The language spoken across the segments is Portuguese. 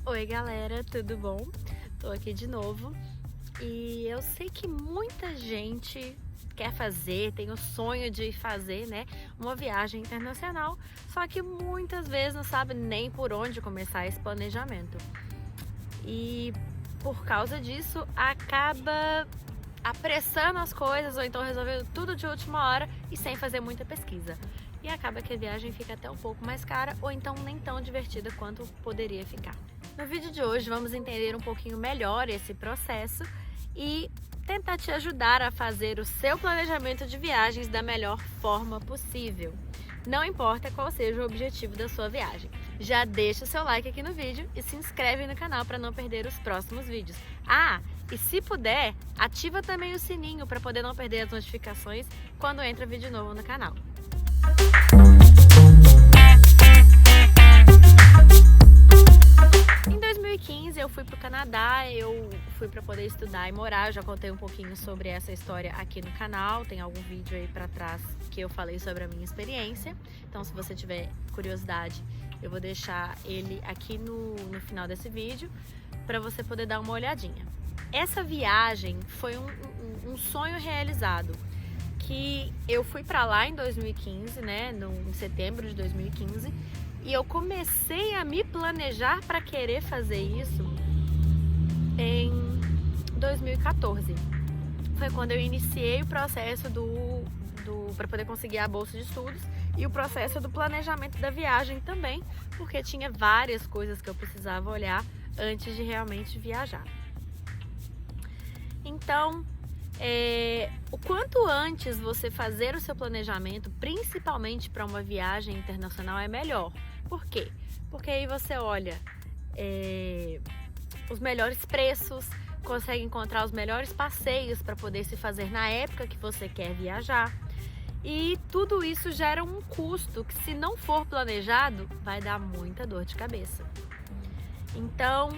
Oi galera, tudo bom? Tô aqui de novo e eu sei que muita gente quer fazer, tem o sonho de fazer, né, uma viagem internacional, só que muitas vezes não sabe nem por onde começar esse planejamento. E por causa disso acaba apressando as coisas ou então resolvendo tudo de última hora e sem fazer muita pesquisa. E acaba que a viagem fica até um pouco mais cara ou então nem tão divertida quanto poderia ficar. No vídeo de hoje vamos entender um pouquinho melhor esse processo e tentar te ajudar a fazer o seu planejamento de viagens da melhor forma possível. Não importa qual seja o objetivo da sua viagem. Já deixa o seu like aqui no vídeo e se inscreve no canal para não perder os próximos vídeos. E se puder, ativa também o sininho para poder não perder as notificações quando entra vídeo novo no canal. Em 2015 eu fui para o Canadá, eu fui para poder estudar e morar. Eu já contei um pouquinho sobre essa história aqui no canal, tem algum vídeo aí para trás que eu falei sobre a minha experiência. Então se você tiver curiosidade, eu vou deixar ele aqui no final desse vídeo para você poder dar uma olhadinha. Essa viagem foi um sonho realizado, que eu fui para lá em 2015, né, em setembro de 2015, e eu comecei a me planejar para querer fazer isso em 2014. Foi quando eu iniciei o processo para poder conseguir a bolsa de estudos e o processo do planejamento da viagem também, porque tinha várias coisas que eu precisava olhar antes de realmente viajar. Então, o quanto antes você fazer o seu planejamento, principalmente para uma viagem internacional, é melhor. Por quê? Porque aí você olha os melhores preços, consegue encontrar os melhores passeios para poder se fazer na época que você quer viajar. E tudo isso gera um custo que, se não for planejado, vai dar muita dor de cabeça. Então,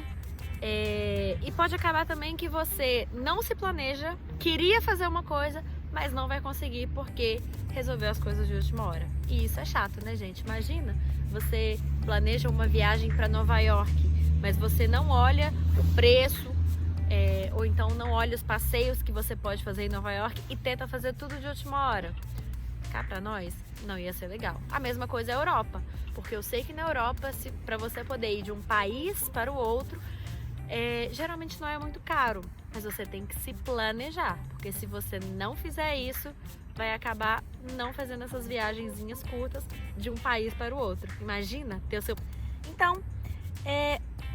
e pode acabar também que você não se planeja, queria fazer uma coisa, mas não vai conseguir porque resolveu as coisas de última hora. E isso é chato, né, gente? Imagina, você planeja uma viagem para Nova York, mas você não olha o preço, ou então não olha os passeios que você pode fazer em Nova York e tenta fazer tudo de última hora. Cá pra nós, não ia ser legal. A mesma coisa é a Europa, porque eu sei que na Europa, para você poder ir de um país para o outro, geralmente não é muito caro, mas você tem que se planejar, porque se você não fizer isso, vai acabar não fazendo essas viagenzinhas curtas de um país para o outro. Imagina ter o seu... Então,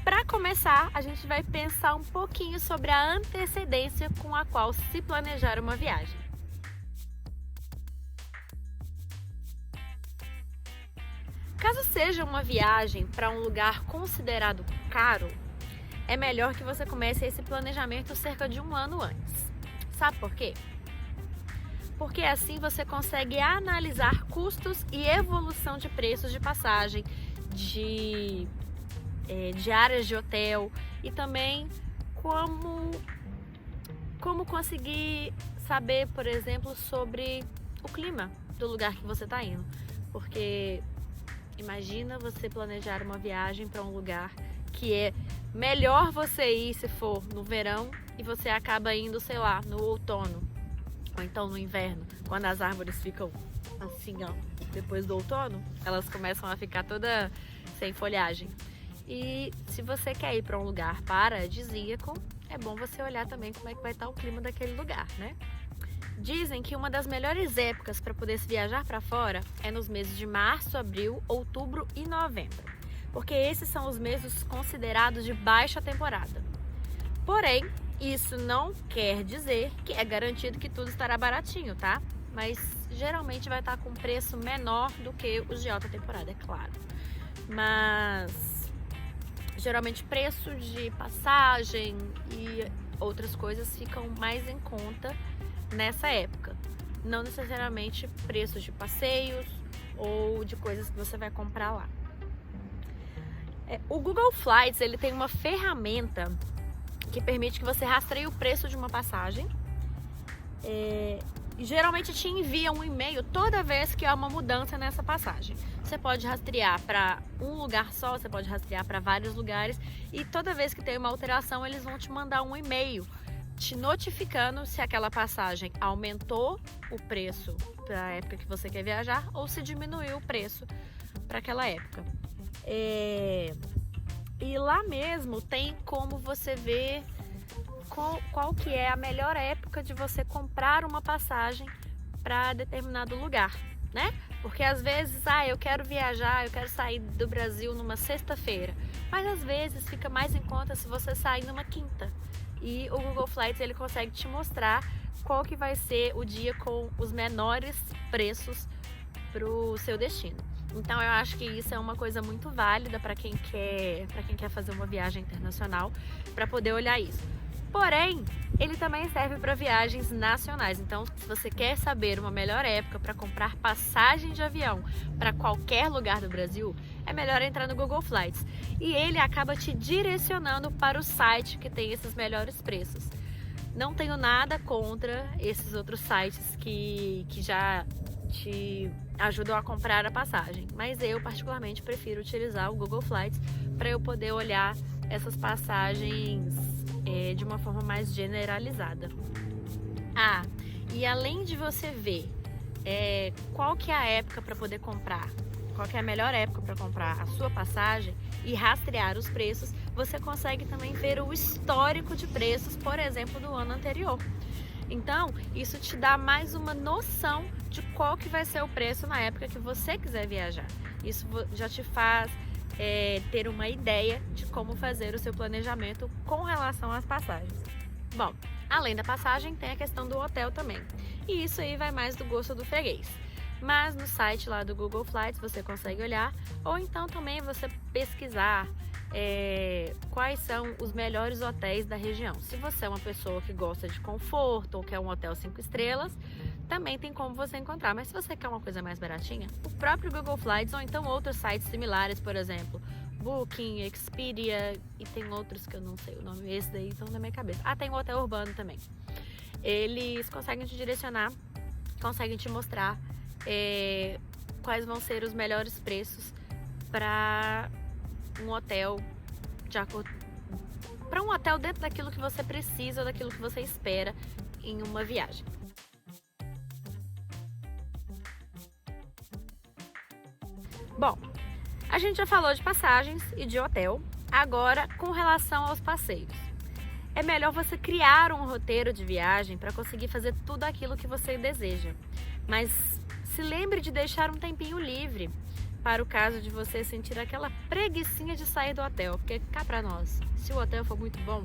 para começar, a gente vai pensar um pouquinho sobre a antecedência com a qual se planejar uma viagem. Caso seja uma viagem para um lugar considerado caro, é melhor que você comece esse planejamento cerca de um ano antes. Sabe por quê? Porque assim você consegue analisar custos e evolução de preços de passagem, de áreas de hotel e também como conseguir saber, por exemplo, sobre o clima do lugar que você está indo. Porque imagina você planejar uma viagem para um lugar que é melhor você ir se for no verão e você acaba indo, sei lá, no outono ou então no inverno, quando as árvores ficam assim, ó, depois do outono, elas começam a ficar toda sem folhagem. E se você quer ir para um lugar paradisíaco, é bom você olhar também como é que vai estar o clima daquele lugar, né? Dizem que uma das melhores épocas para poder se viajar para fora é nos meses de março, abril, outubro e novembro, porque esses são os meses considerados de baixa temporada. Porém, isso não quer dizer que é garantido que tudo estará baratinho, tá? Mas geralmente vai estar com preço menor do que os de alta temporada, é claro. Mas geralmente preço de passagem e outras coisas ficam mais em conta nessa época. Não necessariamente preços de passeios ou de coisas que você vai comprar lá. O Google Flights, ele tem uma ferramenta que permite que você rastreie o preço de uma passagem geralmente te envia um e-mail toda vez que há uma mudança nessa passagem. Você pode rastrear para um lugar só, você pode rastrear para vários lugares, e toda vez que tem uma alteração eles vão te mandar um e-mail te notificando se aquela passagem aumentou o preço para a época que você quer viajar ou se diminuiu o preço para aquela época. E lá mesmo tem como você ver qual que é a melhor época de você comprar uma passagem para determinado lugar, né? Porque às vezes, eu quero viajar, eu quero sair do Brasil numa sexta-feira, mas às vezes fica mais em conta se você sair numa quinta. E o Google Flights ele consegue te mostrar qual que vai ser o dia com os menores preços para o seu destino. Então eu acho que isso é uma coisa muito válida para quem quer fazer uma viagem internacional, para poder olhar isso. Porém, ele também serve para viagens nacionais. Então, se você quer saber uma melhor época para comprar passagem de avião para qualquer lugar do Brasil, é melhor entrar no Google Flights. E ele acaba te direcionando para o site que tem esses melhores preços. Não tenho nada contra esses outros sites que já te ajudam a comprar a passagem, mas eu particularmente prefiro utilizar o Google Flights para eu poder olhar essas passagens de uma forma mais generalizada. E além de você ver qual que é a época para poder comprar, qual que é a melhor época para comprar a sua passagem e rastrear os preços, você consegue também ver o histórico de preços, por exemplo, do ano anterior. Então, isso te dá mais uma noção de qual que vai ser o preço na época que você quiser viajar. Isso já te faz ter uma ideia de como fazer o seu planejamento com relação às passagens. Bom, além da passagem, tem a questão do hotel também. E isso aí vai mais do gosto do freguês. Mas no site lá do Google Flights você consegue olhar, ou então também você pesquisar quais são os melhores hotéis da região. Se você é uma pessoa que gosta de conforto ou quer um hotel 5 estrelas, também tem como você encontrar. Mas se você quer uma coisa mais baratinha, o próprio Google Flights ou então outros sites similares, por exemplo, Booking, Expedia, e tem outros que eu não sei o nome, esse daí estão na minha cabeça. Tem o Hotel Urbano também. Eles conseguem te direcionar, conseguem te mostrar quais vão ser os melhores preços para um hotel para um hotel dentro daquilo que você precisa ou daquilo que você espera em uma viagem. Bom, a gente já falou de passagens e de hotel. Agora, com relação aos passeios. É melhor você criar um roteiro de viagem para conseguir fazer tudo aquilo que você deseja. Mas se lembre de deixar um tempinho livre para o caso de você sentir aquela preguicinha de sair do hotel. Porque cá pra nós, se o hotel for muito bom,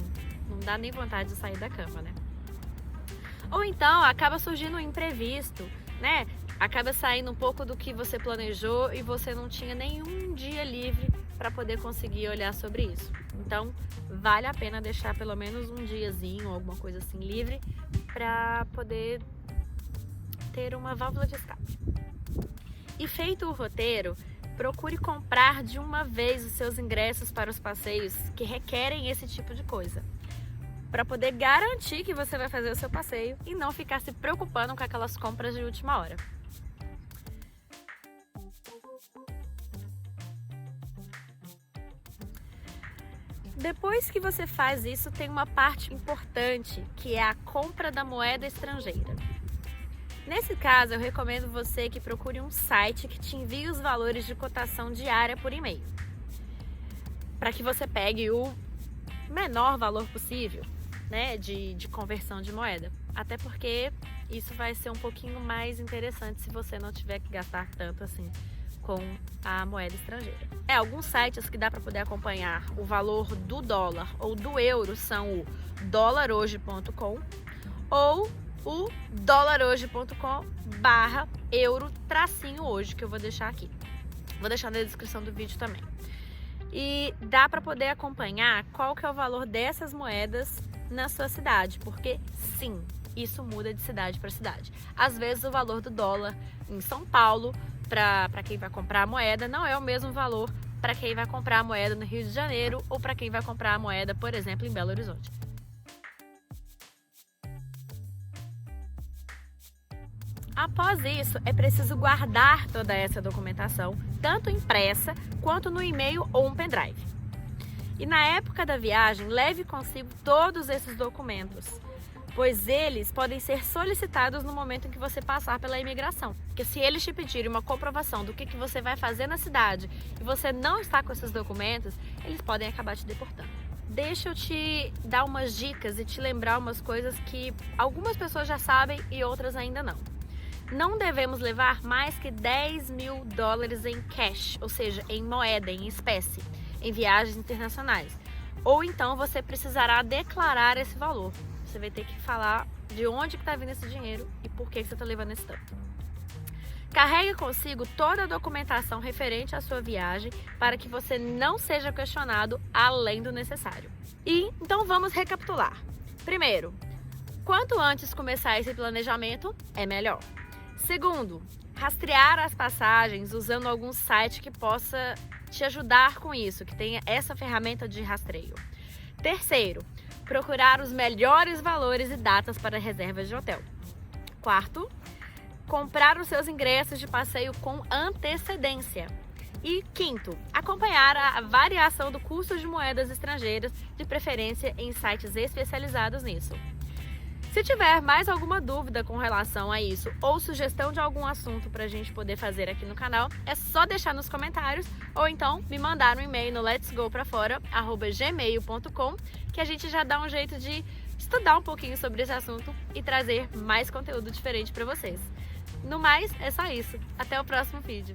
não dá nem vontade de sair da cama, né? Ou então acaba surgindo um imprevisto, né? Acaba saindo um pouco do que você planejou e você não tinha nenhum dia livre para poder conseguir olhar sobre isso. Então, vale a pena deixar pelo menos um diazinho ou alguma coisa assim livre para poder ter uma válvula de escape. E feito o roteiro, procure comprar de uma vez os seus ingressos para os passeios que requerem esse tipo de coisa, para poder garantir que você vai fazer o seu passeio e não ficar se preocupando com aquelas compras de última hora. Depois que você faz isso, tem uma parte importante, que é a compra da moeda estrangeira. Nesse caso, eu recomendo você que procure um site que te envie os valores de cotação diária por e-mail, para que você pegue o menor valor possível, né, de conversão de moeda. Até porque isso vai ser um pouquinho mais interessante se você não tiver que gastar tanto assim com a moeda estrangeira. Alguns sites que dá para poder acompanhar o valor do dólar ou do euro são o dolarhoje.com ou o dolarhoje.com/euro-hoje, que eu vou deixar aqui. Vou deixar na descrição do vídeo também. E dá para poder acompanhar qual que é o valor dessas moedas na sua cidade, porque sim, isso muda de cidade para cidade. Às vezes o valor do dólar em São Paulo, para quem vai comprar a moeda, não é o mesmo valor para quem vai comprar a moeda no Rio de Janeiro ou para quem vai comprar a moeda, por exemplo, em Belo Horizonte. Após isso, é preciso guardar toda essa documentação, tanto impressa quanto no e-mail ou um pendrive. E na época da viagem, leve consigo todos esses documentos, pois eles podem ser solicitados no momento em que você passar pela imigração. Porque se eles te pedirem uma comprovação do que você vai fazer na cidade e você não está com esses documentos, eles podem acabar te deportando. Deixa eu te dar umas dicas e te lembrar umas coisas que algumas pessoas já sabem e outras ainda não. Não devemos levar mais que $10.000 em cash, ou seja, em moeda, em espécie, em viagens internacionais. Ou então você precisará declarar esse valor. Você vai ter que falar de onde está vindo esse dinheiro e por que você está levando esse tanto. Carregue consigo toda a documentação referente à sua viagem para que você não seja questionado além do necessário. E então vamos recapitular. Primeiro, quanto antes começar esse planejamento, é melhor. Segundo, rastrear as passagens usando algum site que possa te ajudar com isso, que tenha essa ferramenta de rastreio. Terceiro, procurar os melhores valores e datas para reservas de hotel. Quarto, comprar os seus ingressos de passeio com antecedência. E quinto, acompanhar a variação do custo de moedas estrangeiras, de preferência em sites especializados nisso. Se tiver mais alguma dúvida com relação a isso ou sugestão de algum assunto para a gente poder fazer aqui no canal, é só deixar nos comentários ou então me mandar um e-mail no letsgoprafora@gmail.com, que a gente já dá um jeito de estudar um pouquinho sobre esse assunto e trazer mais conteúdo diferente para vocês. No mais, é só isso. Até o próximo vídeo.